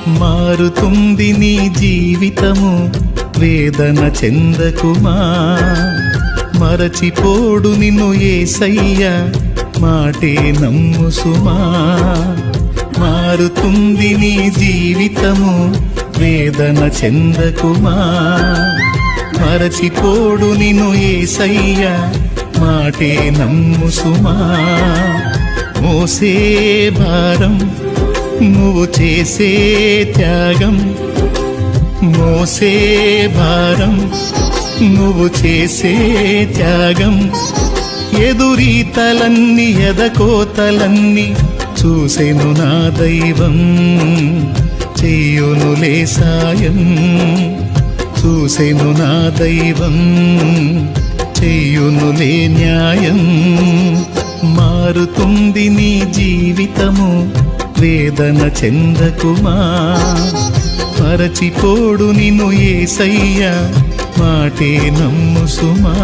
మారుతుంది నీ జీవితము, వేదన చెందకుమా. మరచిపోడు నిన్ను యేసయ్య, మాటే నమ్ము సుమా. మారుతుంది నీ జీవితము, వేదన చెందకుమా. మరచిపోడు నిన్ను యేసయ్య, మాటే నమ్ము సుమా. మోసే భారం నువ్వు చేసే త్యాగం, మోసే భారం నువ్వు చేసే త్యాగం. ఎదురీతలన్నీ ఎదకోతలన్నీ చూసెను నా దైవం, చెయ్యునులే సాయం. చూసెను నా దైవం, చెయ్యునులే న్యాయం. మారుతుంది నీ జీవితము, వేదన చెందకుమా. మరచిపోడు నిన్ను యేసయ్య, మాటే నమ్ము సుమా.